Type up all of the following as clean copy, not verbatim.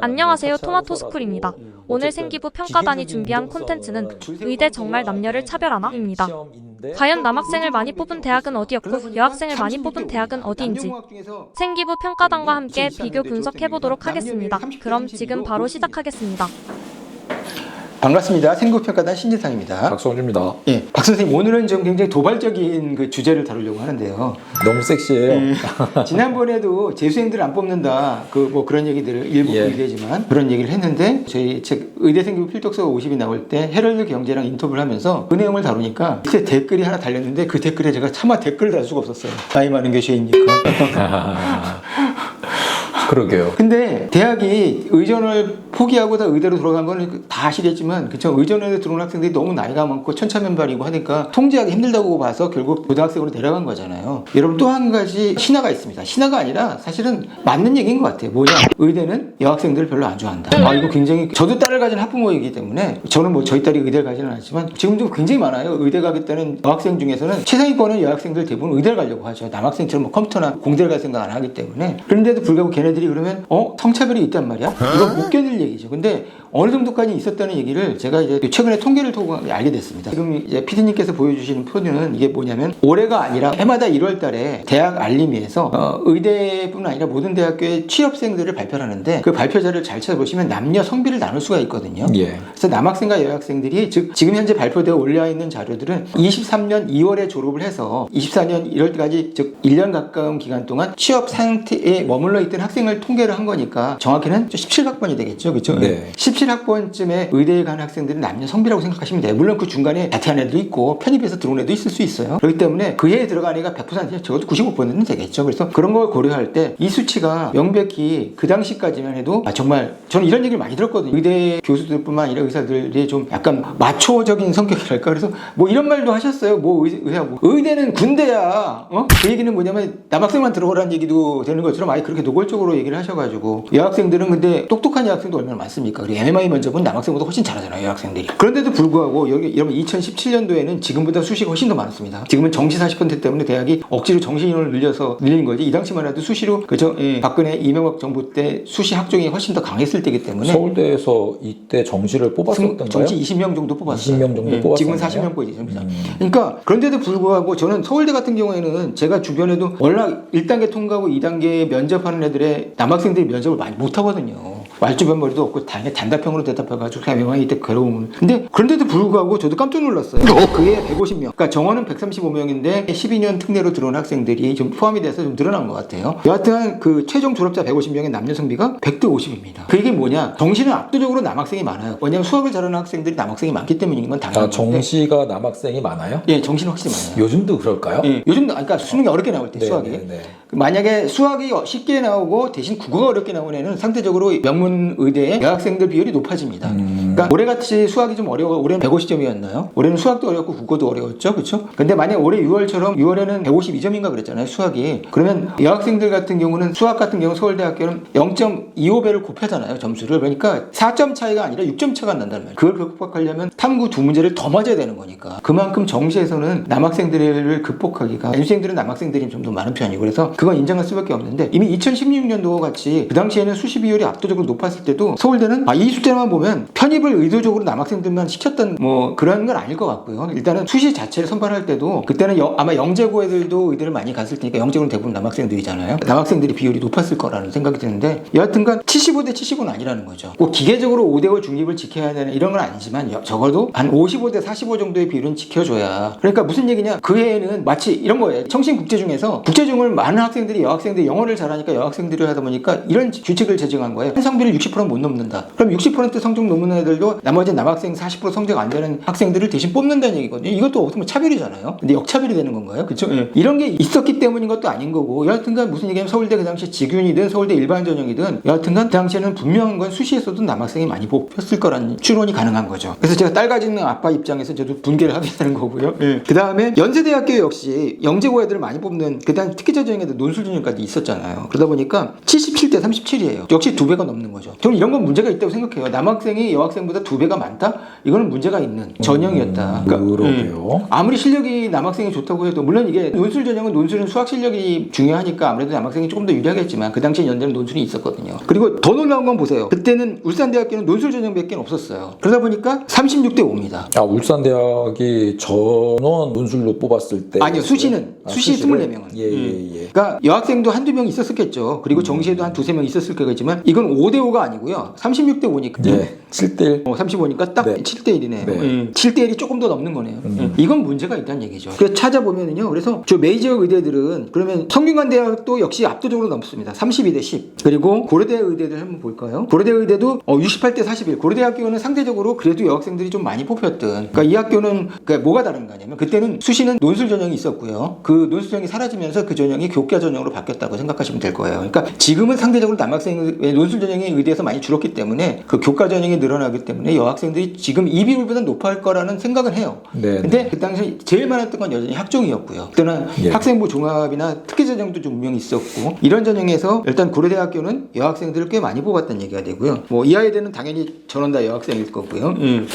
안녕하세요, 토마토스쿨입니다. 오늘 생기부 평가단이 준비한 콘텐츠는 의대 정말 남녀를 차별하나? 입니다. 과연 남학생을 많이 뽑은 대학은 어디였고 여학생을 많이 뽑은 대학은 어디인지 생기부 평가단과 함께 비교 분석해보도록 하겠습니다. 그럼 지금 바로 시작하겠습니다. 반갑습니다. 생기부평가단 신재상입니다. 박성준입니다. 예, 박 선생님 오늘은 좀 굉장히 도발적인 그 주제를 다루려고 하는데요. 너무 섹시해요. 지난번에도 재수생들 안 뽑는다 뭐 그런 얘기들을 일부 얘기하지만 그런 얘기를 했는데 저희 책 의대 생기부 필독서가 50이 나올 때 헤럴드 경제랑 인터뷰를 하면서 그 내용을 다루니까 밑에 댓글이 하나 달렸는데 그 댓글에 제가 차마 댓글을 달 수가 없었어요. 나이 많은 게 죄입니까? 그러게요. 근데 대학이 의전을 포기하고 다 의대로 들어간 건 다 아시겠지만 그쵸? 의전에 들어온 학생들이 너무 나이가 많고 천차만별이고 하니까 통제하기 힘들다고 봐서 결국 고등학생으로 내려간 거잖아요. 여러분 또 한 가지 신화가 있습니다. 신화가 아니라 사실은 맞는 얘기인 것 같아요. 뭐냐? 의대는 여학생들을 별로 안 좋아한다. 이거 굉장히 저도 딸을 가진 학부모이기 때문에 저는 뭐 저희 딸이 의대를 가지는 않지만 지금도 굉장히 많아요. 의대 가겠다는 여학생 중에서는 최상위권은 여학생들 대부분 의대를 가려고 하죠. 남학생처럼 뭐 컴퓨터나 공대를 갈 생각 안 하기 때문에. 그런데도 불구하고 걔네들이 그러면 성차별이 있단 말이야? 이거 못 견딜 얘기죠. 근데 어느 정도까지 있었다는 얘기를 제가 이제 최근에 통계를 통해 알게 됐습니다. 지금 이제 PD님께서 보여주시는 표는 이게 뭐냐면 올해가 아니라 해마다 1월 달에 대학 알림위에서 의대뿐 아니라 모든 대학교의 취업생들을 발표를 하는데 그 발표자를 잘 찾아보시면 남녀 성비를 나눌 수가 있거든요. 그래서 남학생과 여학생들이 즉 지금 현재 발표되어 올려 있는 자료들은 23년 2월에 졸업을 해서 24년 1월까지 즉 1년 가까운 기간 동안 취업 상태에 머물러 있던 학생을 통계를 한 거니까 정확히는 17학번이 되겠죠. 그렇죠? 네. 17학번쯤에 의대에 간 학생들은 남녀 성비라고 생각하시면 돼요. 물론 그 중간에 자퇴한 애도 있고 편입해서 들어온 애도 있을 수 있어요. 그렇기 때문에 그 해에 들어간 애가 100% 적어도 95%는 되겠죠. 그래서 그런 걸 고려할 때 이 수치가 명백히 그 당시까지만 해도 정말 저는 이런 얘기를 많이 들었거든요. 의대 교수들뿐만 아니라 의사들이 좀 약간 마초적인 성격이랄까. 그래서 뭐 이런 말도 하셨어요. 뭐 의대는 군대야. 그 얘기는 뭐냐면 남학생만 들어오라는 얘기도 되는 것처럼 아예 그렇게 노골적으로 얘기를 하셔가지고 여학생들은 근데 똑똑한 여학생도 얼마나 많습니까? 그리고 MMI 면접은 남학생보다 훨씬 잘하잖아요, 여학생들이. 그런데도 불구하고 여러분 2017년도에는 지금보다 수시가 훨씬 더 많았습니다. 지금은 정시 40% 때문에 대학이 억지로 정시 인원을 늘린 거지. 이 당시만 해도 수시로 그죠? 박근혜 이명박 정부 때 수시 학종이 훨씬 더 강했을 때이기 때문에 서울대에서 이때 정시를 뽑았었던가요? 정시 20명 정도 뽑았어요. 20명 정도 뽑았어요. 지금은 40명 뽑이죠. 그러니까 그런데도 불구하고 저는 서울대 같은 경우에는 제가 주변에도 워낙 1단계 통과하고 2단계 면접하는 애들의 남학생들이 면접을 많이 못 하거든요. 말주변 머리도 없고 당연히 단답형으로 대답해가지고 그냥 명함이 이때 괴로운. 근데 그런데도 불구하고 저도 깜짝 놀랐어요. 그해 150명. 그러니까 정원은 135명인데 12년 특례로 들어온 학생들이 좀 포함이 돼서 좀 늘어난 것 같아요. 여하튼 그 최종 졸업자 150명의 남녀 성비가 100대 50입니다. 그 얘기 뭐냐? 정시는 압도적으로 남학생이 많아요. 왜냐면 수학을 잘하는 학생들이 남학생이 많기 때문인 건 당연한 건데. 정시가 남학생이 많아요? 예, 정시는 확실히 많아요. 요즘도 그럴까요? 예, 요즘도 그러니까 수능이 어렵게 나올 때 수학이. 만약에 수학이 쉽게 나오고 대신 국어가 어렵게 나오는 애는 상대적으로 명문 의대의 여학생들 비율이 높아집니다. 그러니까 올해같이 수학이 좀 어려워. 올해는 150점이었나요? 올해는 수학도 어렵고 국어도 어려웠죠. 그렇죠? 근데 만약에 올해 6월처럼 6월에는 152점인가 그랬잖아요. 수학이. 그러면 여학생들 같은 경우는 수학 같은 경우 서울대학교는 0.25배를 곱하잖아요. 점수를. 그러니까 4점 차이가 아니라 6점 차가 난다는 말이에요. 그걸 극복하려면 탐구 두 문제를 더 맞아야 되는 거니까. 그만큼 정시에서는 남학생들을 극복하기가 연수생들은 남학생들이 좀 더 많은 편이고 그래서 그건 인정할 수밖에 없는데 이미 2016년도 같이 그 당시에는 수시 비율이 압도적으로 높았을 때도 서울대는 이 숫자만 보면 편입을 의도적으로 남학생들만 시켰던 뭐 그런 건 아닐 것 같고요. 일단은 수시 자체를 선발할 때도 그때는 아마 영재고 애들도 의대를 많이 갔을 테니까 영재고는 대부분 남학생들이잖아요. 남학생들이 비율이 높았을 거라는 생각이 드는데 여하튼간 75대 75는 아니라는 거죠. 꼭 기계적으로 5대5 중립을 지켜야 되는 이런 건 아니지만 적어도 한 55대 45 정도의 비율은 지켜줘야. 그러니까 무슨 얘기냐? 그 해에는 마치 이런 거예요. 청신국제 중에서 국제중을 많은 학생들이 여학생들이 영어를 잘하니까 여학생들이 하다 보니까 이런 규칙을 제정한 거예요. 성비를 60% 못 넘는다. 그럼 60% 성적 넘는 애들도 나머지 남학생 40% 성적 안 되는 학생들을 대신 뽑는다는 얘기거든요. 이것도 어떻게 보면 차별이잖아요. 근데 역차별이 되는 건가요? 그렇죠? 예. 이런 게 있었기 때문인 것도 아닌 거고 여하튼간 무슨 얘기냐면 서울대 그 당시 직윤이든 서울대 일반 전형이든 여하튼간 그 당시에는 분명한 건 수시에서도 남학생이 많이 뽑혔을 거라는 추론이 가능한 거죠. 그래서 제가 딸 가지는 아빠 입장에서 저도 분개를 하게 되는 거고요. 예. 그 다음에 연세대학교 역시 영재고 애들을 많이 뽑는 그다음 특기자 전형에도 논술 전형까지 있었잖아요. 그러다 보니까 77대 37이에요. 역시 2배가 넘는 있는 거죠. 저는 이런 건 문제가 있다고 생각해요. 남학생이 여학생보다 2배가 많다? 이거는 문제가 있는 전형이었다. 그러게요. 아무리 실력이 남학생이 좋다고 해도 물론 이게 논술 전형은 논술은 수학 실력이 중요하니까 아무래도 남학생이 조금 더 유리하겠지만 그 당시 연대는 논술이 있었거든요. 그리고 더 놀라운 건 보세요. 그때는 울산대학교는 논술 전형밖에 없었어요. 그러다 보니까 36대 5입니다. 울산대학이 전원 논술로 뽑았을 때 아니요, 수시는 수시 수시를? 24명은. 예. 그러니까 여학생도 한두 명 있었겠죠. 그리고 정시에도 한 두세 명 있었을 거겠지만 이건 5대5가 아니고요. 36대 5니까. 예. 7대1. 35니까 딱 네. 7대1이네요. 네. 7대1이 조금 더 넘는 거네요. 이건 문제가 있다는 얘기죠. 그래서 찾아보면은요. 그래서 저 메이저 의대들은 그러면 성균관대학도 역시 압도적으로 넘습니다. 32대 10. 그리고 고려대 의대들 한번 볼까요? 고려대 의대도 68대 41. 고려대학교는 상대적으로 그래도 여학생들이 좀 많이 뽑혔던. 그러니까 이 학교는 그러니까 뭐가 다른 거냐면 그때는 수시는 논술 전형이 있었고요. 그 논술 전형이 사라지면서 그 전형이 교과 전형으로 바뀌었다고 생각하시면 될 거예요. 그러니까 지금은 상대적으로 남학생의 논술 전형이 의대에서 많이 줄었기 때문에 그 교과 전형이 늘어나기 때문에 여학생들이 지금 이 비율보다 높을 거라는 생각은 해요. 네. 근데 그 당시 제일 많았던 건 여전히 학종이었고요. 그때는 예. 학생부 종합이나 특기 전형도 좀 분명히 있었고 이런 전형에서 일단 고려대학교는 여학생들을 꽤 많이 뽑았다는 얘기가 되고요. 뭐 이하여대는 당연히 전원 다 여학생일 거고요.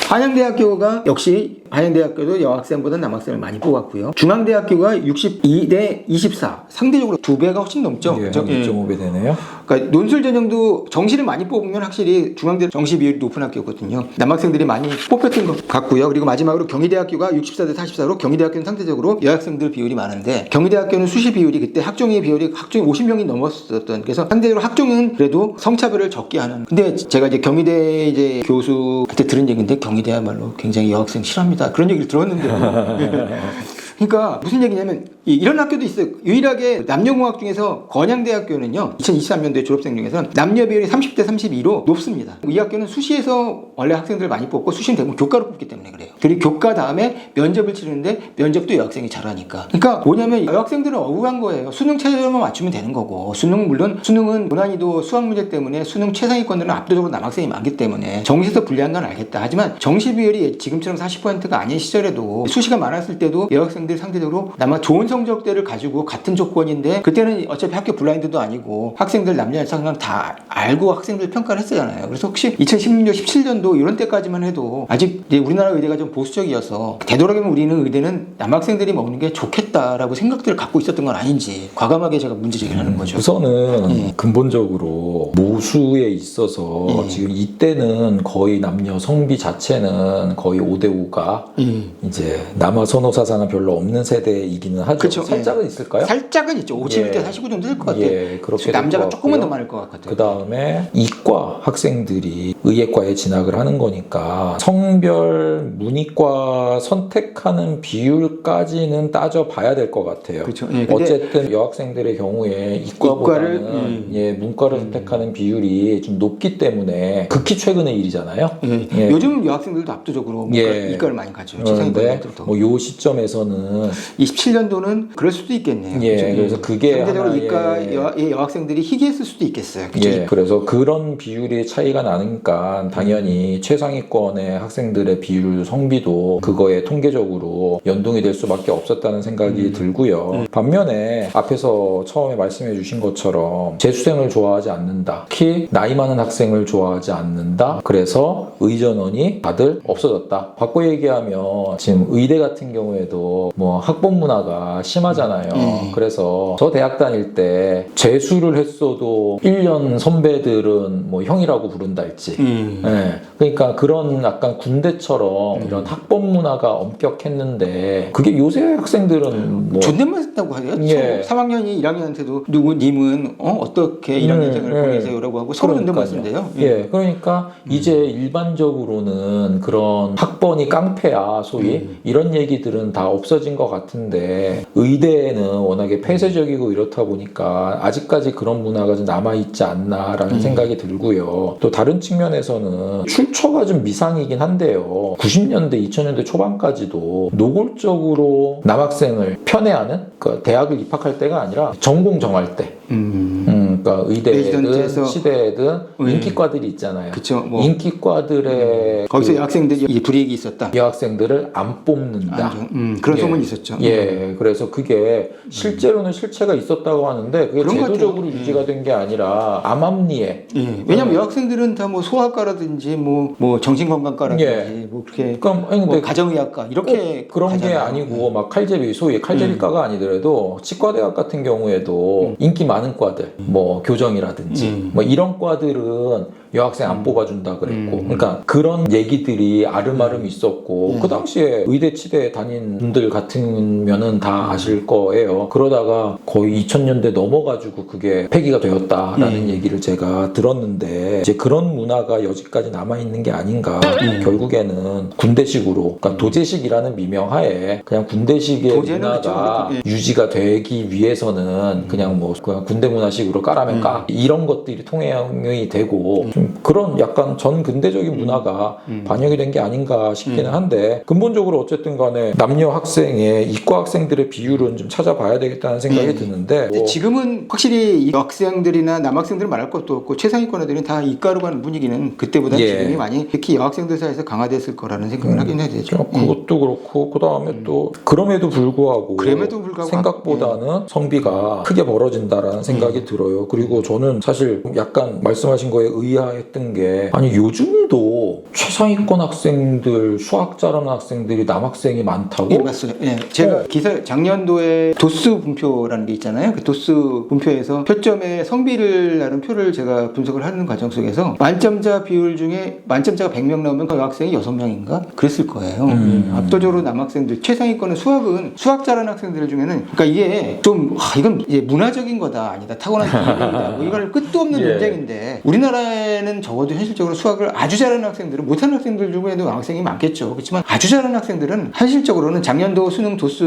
한양대학교가 역시 한양대학교도 여학생보다 남학생을 많이 뽑았고요. 중앙대학교가 62대 24. 상대적으로 2배가 훨씬 넘죠. 예, 2.5배 되네요. 그러니까 논술 전형도 정시를 많이 뽑으면 확실히 중앙대 정시 비율이 높은 학교거든요. 남학생들이 많이 뽑혔던 것 같고요. 그리고 마지막으로 경희대학교가 64대 44로 경희대학교는 상대적으로 여학생들 비율이 많은데 경희대학교는 수시 비율이 그때 학종의 비율이 학종이 50명이 넘었었던 그래서 상대적으로 학종은 그래도 성차별을 적게 하는. 근데 제가 이제 경희대 이제 교수 그때 들은 얘기인데 경희대야말로 굉장히 여학생 싫어합니다. 그런 얘기를 들었는데. 그러니까 무슨 얘기냐면 이런 학교도 있어요. 유일하게 남녀공학 중에서 건양대학교는요 2023년도에 졸업생 중에서 남녀 비율이 30대 32로 높습니다. 이 학교는 수시에서 원래 학생들 많이 뽑고 수시는 대부분 교과로 뽑기 때문에 그래요. 그리고 교과 다음에 면접을 치르는데 면접도 여학생이 잘하니까. 그러니까 뭐냐면 여학생들은 억울한 거예요. 수능 최저만 맞추면 되는 거고 물론 수능은 고난이도 수학 문제 때문에 수능 최상위권들은 압도적으로 남학생이 많기 때문에 정시에서 불리한 건 알겠다. 하지만 정시 비율이 지금처럼 40%가 아닌 시절에도 수시가 많았을 때도 여학생들 상대적으로 아마 좋은 성적대를 가지고 같은 조건인데 그때는 어차피 학교 블라인드도 아니고 학생들 남녀 상관 다 알고 학생들 평가를 했잖아요. 그래서 혹시 2016년 17년도 이런 때까지만 해도 아직 우리나라 의대가 좀 보수적이어서 되도록이면 우리는 의대는 남학생들이 먹는 게 좋겠다라고 생각들을 갖고 있었던 건 아닌지 과감하게 제가 문제 제기를 하는 거죠. 우선은 근본적으로 모수에 있어서 지금 이때는 거의 남녀 성비 자체는 거의 5대5가 이제 남아 선호 사상은 별로 없는 세대이기는 하죠. 그쵸, 살짝은 있을까요? 살짝은 있죠. 51대 49 정도 될 것 같아요. 예, 그렇게 남자가 조금은 더 많을 것 같아요. 그 다음에 이과 학생들이 의예과에 진학을 하는 거니까 성별 문이과 선택하는 비율까지는 따져봐야 될 것 같아요. 그렇죠. 예, 어쨌든 여학생들의 경우에 이과보다는 문과를 선택하는 비율이 좀 높기 때문에 극히 최근의 일이잖아요. 예. 요즘 여학생들도 압도적으로 이과를 많이 가죠. 그런데 요 시점에서는 27년도는 그럴 수도 있겠네요. 예, 그래서 그게 상대적으로 하나의 이과의 여학생들이 희귀했을 수도 있겠어요. 그쵸? 예, 그래서 그런 비율의 차이가 나니까 당연히 최상위권의 학생들의 비율 성비도 그거에 통계적으로 연동이 될 수밖에 없었다는 생각이 들고요. 반면에 앞에서 처음에 말씀해 주신 것처럼 재수생을 좋아하지 않는다. 특히 나이 많은 학생을 좋아하지 않는다. 그래서 의전원이 다들 없어졌다. 바꿔 얘기하면 지금 의대 같은 경우에도 뭐 학번 문화가 심하잖아요. 그래서 저 대학 다닐 때 재수를 했어도 1년 선배들은 뭐 형이라고 부른다 할지. 예. 그러니까 그런 약간 군대처럼 이런 학번 문화가 엄격했는데 그게 요새 학생들은 뭐 존댓말 쓴다고 하죠. 3학년이 1학년한테도 누구님은 어떻게 1학년생을 보내세요라고 하고 서로 존댓말 쓴대요. 예, 그러니까 이제 일반적으로는 그런 학번이 깡패야 소위 이런 얘기들은 다 없어진 것 같은데 의대에는 워낙에 폐쇄적이고 이렇다 보니까 아직까지 그런 문화가 좀 남아있지 않나라는 생각이 들고요. 또 다른 측면에서는 출처가 좀 미상이긴 한데요. 90년대, 2000년대 초반까지도 노골적으로 남학생을 편애하는 그 대학을 입학할 때가 아니라 전공 정할 때 그러니까 의대든 레지던트에서 치대든 인기과들이 있잖아요. 그쵸, 뭐. 인기과들의 거기서 그 여학생들이 불이익이 있었다. 여학생들을 안 뽑는다. 그런 예. 소문이 있었죠. 예, 그래서 그게 실제로는 실체가 있었다고 하는데 그게 그런 것 제도적으로 같아요. 유지가 된 게 아니라 암암리에. 예. 왜냐면 여학생들은 다 뭐 소아과라든지 뭐 정신건강과라든지 예. 뭐 그렇게 그러니까 아니, 뭐 근데 가정의학과 이렇게 그런 게 가잖아요. 아니고 막 칼제비 소위 칼제비과가 아니더라도 치과대학 같은 경우에도 인기 많은 과들 뭐 교정이라든지 뭐 이런 과들은 여학생 안 뽑아준다 그랬고 그러니까 그런 얘기들이 아름아름 있었고 그 당시에 의대 치대 다닌 분들 같으면은 다 아실 거예요. 그러다가 거의 2000년대 넘어가지고 그게 폐기가 되었다라는 얘기를 제가 들었는데 이제 그런 문화가 여지까지 남아있는 게 아닌가. 결국에는 군대식으로 그러니까 도제식이라는 미명하에 그냥 군대식의 도제는 문화가 그렇죠. 유지가 되기 위해서는 그냥 뭐 그냥 군대 문화식으로 까라면 까 이런 것들이 통용이 되고 좀 그런 약간 전 근대적인 문화가 반영이 된 게 아닌가 싶기는 한데 근본적으로 어쨌든 간에 남녀 학생의 이과 학생들의 비율은 좀 찾아봐야 되겠다는 생각이 드는데 근데 지금은 확실히 이 여학생들이나 남학생들은 말할 것도 없고 최상위권 애들은 다 이과로 가는 분위기는 그때보다 예. 지금이 많이 특히 여학생들 사이에서 강화됐을 거라는 생각을 하긴 해야 되죠. 그것도 그렇고 그 다음에 또 그럼에도 불구하고 생각보다는 성비가 크게 벌어진다라는 생각이 들어요. 그리고 저는 사실 약간 말씀하신 거에 의아했던 게 아니 요즘도 최상위권 학생들 수학 잘하는 학생들이 남학생이 많다고? 예, 맞어요. 예, 제가 기사 작년도에 도스 분표라는 게 있잖아요. 그 도스 분표에서 표점의 성비를 나눈 표를 제가 분석을 하는 과정 속에서 만점자 비율 중에 만점자가 100명 나오면 그 여학생이 6명인가? 그랬을 거예요. 압도적으로 남학생들 최상위권은 수학 잘하는 학생들 중에는 그러니까 이게 좀 이건 이제 문화적인 거다 아니다 타고난 기질이다 뭐 이거는 끝도 없는 논쟁인데 우리나라에는 적어도 현실적으로 수학을 아주 잘하는 학생들은 못하는 학생들 중에도 학생이 많겠죠. 그렇지만 아주 잘하는 학생들은 현실적으로는 작년도 수능 도스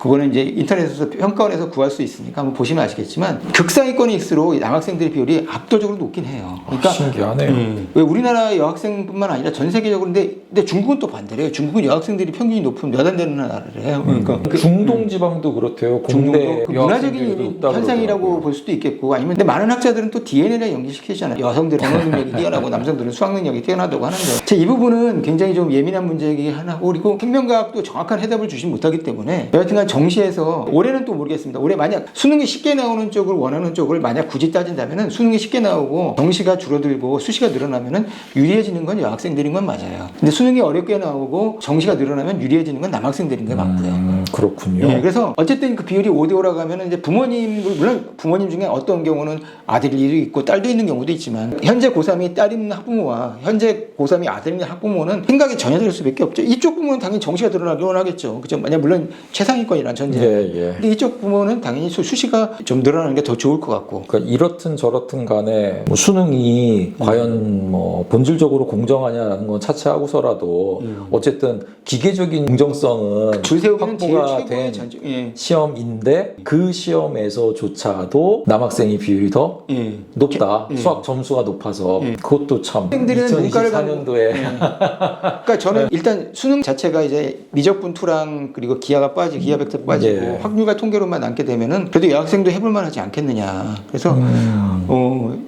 그거는 이제 인터넷에서 평가원에서 구할 수 있으니까 한번 보시면 아시겠지만 극상위권일수록 남학생들의 비율이 압도적으로 높긴 해요. 그러니까 신기하네요. 왜 우리나라 여학생뿐만 아니라 전 세계적으로 근데 중국은 또 반대래요. 중국은 여학생들이 평균이 높으면 몇 안 되는 나라래요. 그러니까 중동 지방도 그렇대요. 공대 그 문화적인 현상이라고 볼 수도 있겠고 아니면 근데 많은 학자들은 또 DNA를 연기시키잖아요. 여성들은 언어 능력이 뛰어나고 남성들은 수학 능력이 뛰어나다고 하는데 이 부분은 굉장히 좀 예민한 문제이긴 하고 그리고 생명과학도 정확한 해답을 주지 못하기 때문에 여하튼간 정시에서 올해는 또 모르겠습니다. 올해 만약 수능이 쉽게 나오는 쪽을 원하는 쪽을 만약 굳이 따진다면은 수능이 쉽게 나오고 정시가 줄어들고 수시가 늘어나면은 유리해지는 건 여학생들인 건 맞아요. 근데 수능이 어렵게 나오고 정시가 늘어나면 유리해지는 건 남학생들인 게 맞고요. 그렇군요. 네, 그래서 어쨌든 그 비율이 5대5라고 하면 이제 물론 부모님 중에 어떤 경우는 아들이 있고 딸도 있는 경우도 있지만 현재 고3이 딸 있는 학부모와 현재 고3이 아들 있는 학부모는 생각이 전혀 다를 수밖에 없죠. 이쪽 부모는 당연히 정시가 늘어나길 원하겠죠. 그죠? 만약 물론 최상위권이란 전제. 근데 이쪽 부모는 당연히 수시가 좀 늘어나는 게 더 좋을 것 같고. 그러니까 이렇든 저렇든 간에 뭐 수능이 과연 뭐 본질적으로 공정하냐라는 건 차치하고서라도 어쨌든 기계적인 공정성은 줄 세우기는 확보가 된 시험인데 그 시험에서조차도 남학생의 비율이 더 높다. 수학 점수가 높아서 그것도 참 2024년도에 그러니까 저는 일단 수능 자체가 이제 미적분 투랑 그리고 기하가 빠지고 기하 벡터 빠지고 확률과 통계로만 남게 되면은 그래도 여학생도 해볼 만하지 않겠느냐. 그래서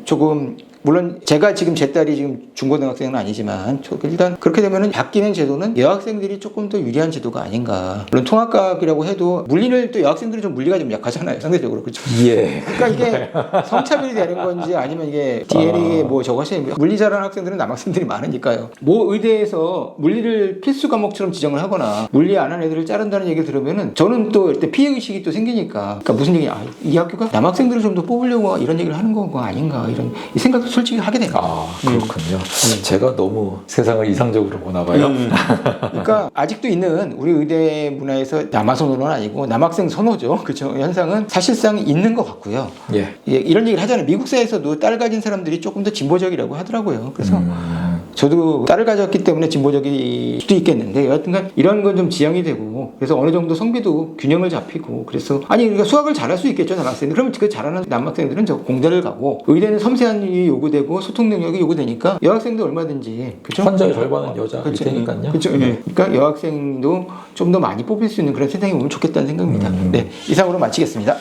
조금 물론 제가 지금 제 딸이 지금 중고등학생은 아니지만 일단 그렇게 되면은 바뀌는 제도는 여학생들이 조금 더 유리한 제도가 아닌가. 물론 통합과학이라고 해도 물리를 또 여학생들이 좀 물리가 좀 약하잖아요 상대적으로. 그렇죠. 그러니까 이게 성차별이 되는 건지 아니면 이게 DNA에 뭐 저것이 물리 잘하는 학생들은 남학생들이 많으니까요. 뭐 의대에서 물리를 필수 과목처럼 지정을 하거나 물리 안 하는 애들을 자른다는 얘기를 들으면은 저는 또 이때 피해 의식이 또 생기니까 그러니까 무슨 얘기 이 학교가 남학생들을 좀 더 뽑으려고 이런 얘기를 하는 거 아닌가 이런 이 생각도 솔직히 하게 됩니다. 그렇군요. 제가 너무 세상을 이상적으로 보나 봐요. 그러니까 아직도 있는 우리 의대 문화에서 남아선호는 아니고 남학생 선호죠. 그렇죠. 현상은 사실상 있는 것 같고요. 이런 얘기를 하잖아요. 미국사에서도 딸 가진 사람들이 조금 더 진보적이라고 하더라고요. 그래서 저도 딸을 가졌기 때문에 진보적일 수도 있겠는데 여하튼간 이런 건 좀 지양이 되고 그래서 어느 정도 성비도 균형을 잡히고 그래서 그러니까 수학을 잘할 수 있겠죠 남학생들. 그러면 그 잘하는 남학생들은 저 공대를 가고 의대는 섬세한 일이 요구되고 소통 능력이 요구되니까 여학생도 얼마든지 그렇죠? 환자의 절반은 여자일 테니까요. 그렇죠. 그러니까 여학생도 좀 더 많이 뽑힐 수 있는 그런 세상이 오면 좋겠다는 생각입니다. 네, 이상으로 마치겠습니다.